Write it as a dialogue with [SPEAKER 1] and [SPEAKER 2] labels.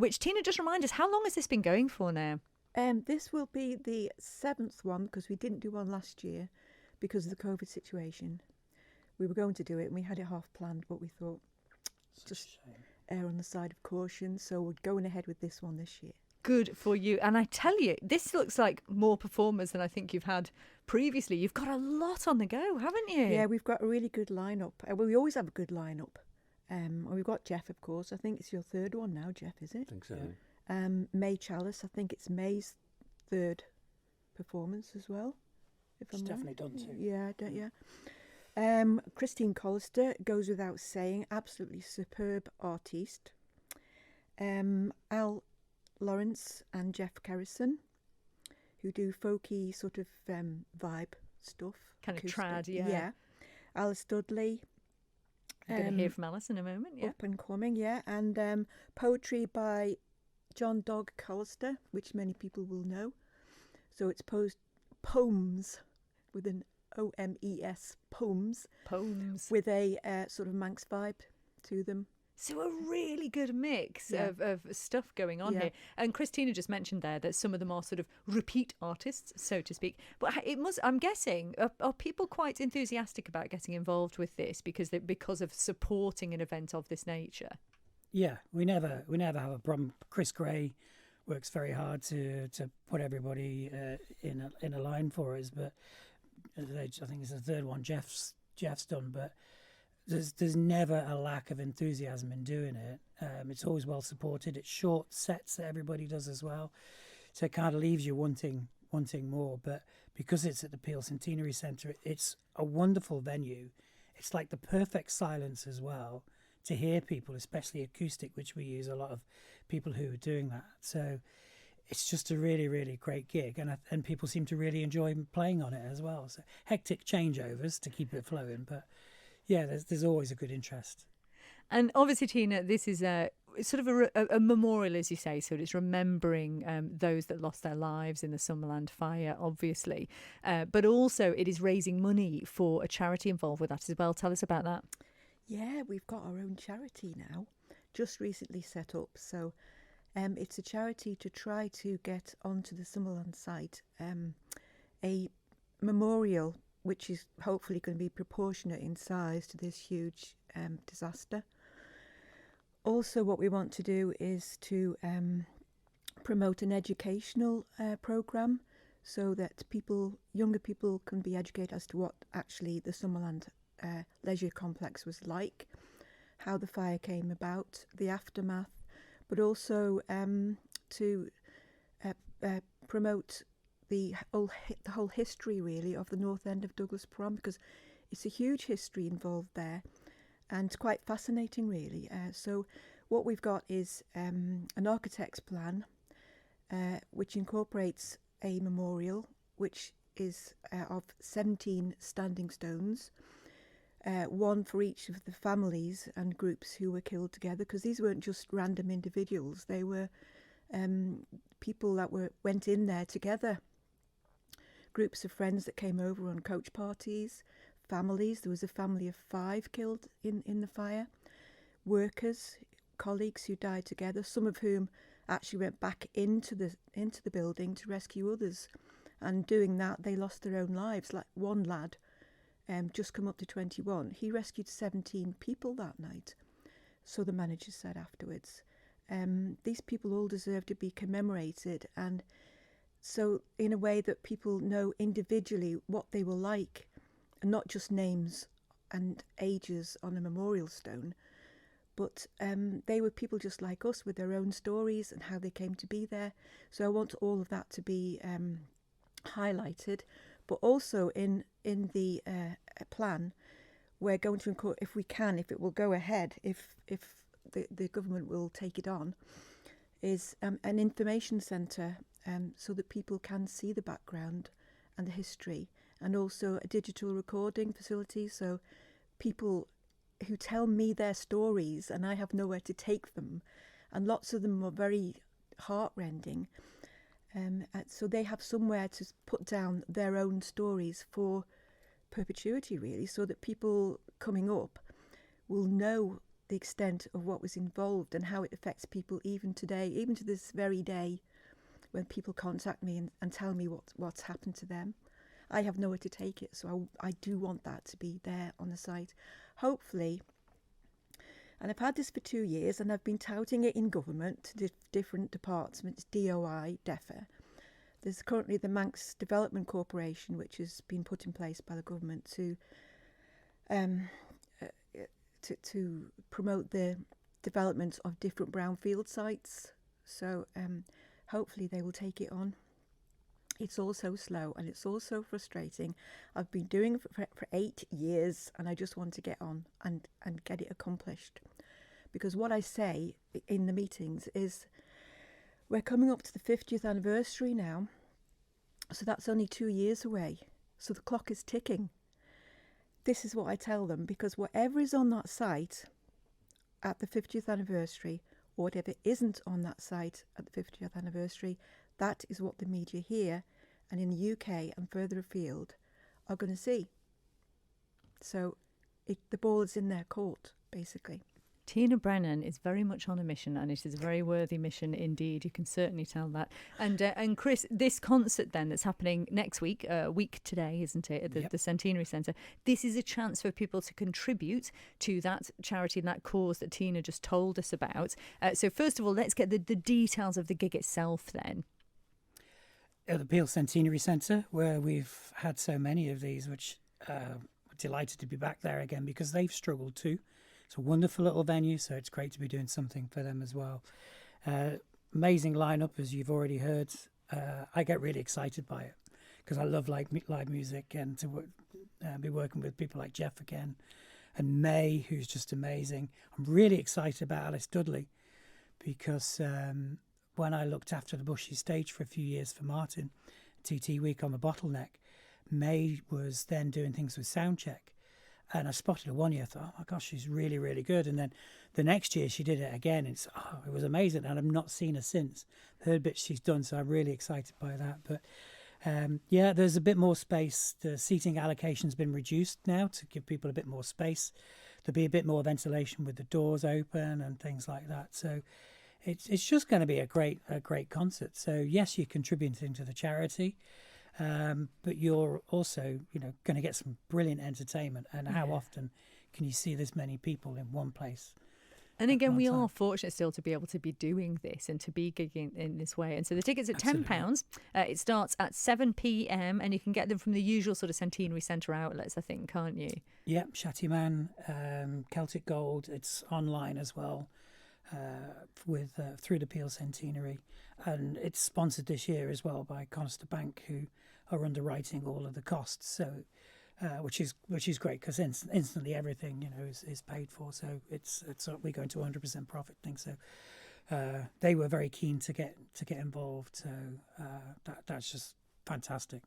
[SPEAKER 1] which, Tina, just remind us, how long has this been going for now?
[SPEAKER 2] This will be the 7th one, because we didn't do one last year because of the COVID situation. We were going to do it and we had it half planned, but we thought just err on the side of caution. So we're going ahead with this one this year.
[SPEAKER 1] Good for you. And I tell you, this looks like more performers than I think you've had previously. You've got a lot on the go, haven't you?
[SPEAKER 2] Yeah, we've got a really good lineup. Well, we always have a good lineup. We've got Jeff, of course. I think it's your third one now, Jeff, is it?
[SPEAKER 3] I think so.
[SPEAKER 2] May Chalice, I think it's May's third performance as well.
[SPEAKER 4] It's definitely done too.
[SPEAKER 2] Yeah, yeah. Christine Collister, goes without saying, absolutely superb artiste. Al Lawrence and Jeff Kerrison, who do folky sort of vibe stuff.
[SPEAKER 1] Kind of
[SPEAKER 2] acoustic.
[SPEAKER 1] trad, yeah.
[SPEAKER 2] Yeah. Alice Dudley.
[SPEAKER 1] We're going to hear from Alice in a moment, yeah.
[SPEAKER 2] Up and coming, yeah. And poetry by John Dog Collister, which many people will know. So it's poems with an O-M-E-S, poems.
[SPEAKER 1] Poems.
[SPEAKER 2] With a sort of Manx vibe to them.
[SPEAKER 1] So a really good mix of stuff going on here. And Christina just mentioned there that some of them are sort of repeat artists, so to speak. But I'm guessing, are people quite enthusiastic about getting involved with this because of supporting an event of this nature?
[SPEAKER 4] Yeah, we never have a problem. Chris Gray works very hard to put everybody in a line for us. But I think it's the third one Jeff's done, but there's never a lack of enthusiasm in doing it. It's always well supported. It's short sets that everybody does as well, so it kind of leaves you wanting more. But because it's at the Peel Centenary Centre, it's a wonderful venue. It's like the perfect silence as well to hear people, especially acoustic, which we use a lot of people who are doing that. So it's just a really, really great gig, and people seem to really enjoy playing on it as well. So hectic changeovers to keep it flowing, but yeah, there's always a good interest.
[SPEAKER 1] And obviously, Tina, this is sort of a memorial, as you say, so it's remembering those that lost their lives in the Summerland fire, obviously. But also it is raising money for a charity involved with that as well. Tell us about that.
[SPEAKER 2] Yeah, we've got our own charity now, just recently set up. So it's a charity to try to get onto the Summerland site a memorial which is hopefully going to be proportionate in size to this huge disaster. Also, what we want to do is to promote an educational programme so that younger people can be educated as to what actually the Summerland leisure complex was like, how the fire came about, the aftermath, but also to promote the whole history really of the north end of Douglas Prom, because it's a huge history involved there and quite fascinating really. So what we've got is an architect's plan which incorporates a memorial which is of 17 standing stones, one for each of the families and groups who were killed together, because these weren't just random individuals, they were people that went in there together. Groups of friends that came over on coach parties, families. There was a family of 5 killed in the fire. Workers, colleagues who died together, some of whom actually went back into the building to rescue others. And doing that, they lost their own lives. Like one lad, just come up to 21, he rescued 17 people that night. So the manager said afterwards. These people all deserve to be commemorated, and so in a way that people know individually what they were like, and not just names and ages on a memorial stone, but they were people just like us with their own stories and how they came to be there. So I want all of that to be highlighted, but also in the plan, we're going to include, if we can, if it will go ahead, if the government will take it on, is an information centre so that people can see the background and the history, and also a digital recording facility, so people who tell me their stories and I have nowhere to take them, and lots of them are very heartrending, so they have somewhere to put down their own stories for perpetuity really, so that people coming up will know the extent of what was involved and how it affects people even today, even to this very day, when people contact me and tell me what's happened to them. I have nowhere to take it, so I do want that to be there on the site. Hopefully, and I've had this for 2 years, and I've been touting it in government to different departments, DOI, DEFA. There's currently the Manx Development Corporation, which has been put in place by the government to promote the development of different brownfield sites. So hopefully they will take it on. It's all so slow and it's all so frustrating. I've been doing it for 8 years, and I just want to get on and get it accomplished. Because what I say in the meetings is, we're coming up to the 50th anniversary now, so that's only 2 years away. So the clock is ticking. This is what I tell them, because whatever is on that site at the 50th anniversary, or whatever isn't on that site at the 50th anniversary, that is what the media here and in the UK and further afield are going to see. So the ball is in their court, basically.
[SPEAKER 1] Tina Brennan is very much on a mission, and it is a very worthy mission indeed. You can certainly tell that. And Chris, this concert then that's happening next week, a week today, isn't it, at the Centenary Centre, this is a chance for people to contribute to that charity and that cause that Tina just told us about. So first of all, let's get the details of the gig itself then.
[SPEAKER 4] At the Peel Centenary Centre, where we've had so many of these, which we're delighted to be back there again, because they've struggled too. It's a wonderful little venue, so it's great to be doing something for them as well. Amazing lineup, as you've already heard. I get really excited by it because I love live music, and to be working with people like Jeff again, and May, who's just amazing. I'm really excited about Alice Dudley because when I looked after the Bushy stage for a few years for Martin, TT Week on the Bottleneck, May was then doing things with Soundcheck. And I spotted her one year, I thought, oh my gosh, she's really, really good. And then the next year she did it again. It was amazing. And I've not seen her since. Heard bits she's done, so I'm really excited by that. But there's a bit more space. The seating allocation's been reduced now to give people a bit more space. There'll be a bit more ventilation with the doors open and things like that. So it's just going to be a great concert. So yes, you're contributing to the charity. But you're also, going to get some brilliant entertainment. And how often can you see this many people in one place?
[SPEAKER 1] And again, we are fortunate still to be able to be doing this and to be gigging in this way. And so the tickets are £10. It starts at 7 p.m. and you can get them from the usual sort of Centenary Centre outlets, I think, can't you? Yep,
[SPEAKER 4] Shattyman, Celtic Gold. It's online as well through the Peel Centenary. And it's sponsored this year as well by Conister Bank, who are underwriting all of the costs. So, which is great because instantly everything is paid for. So we go into 100% profit thing. So they were very keen to get involved. So that's just fantastic.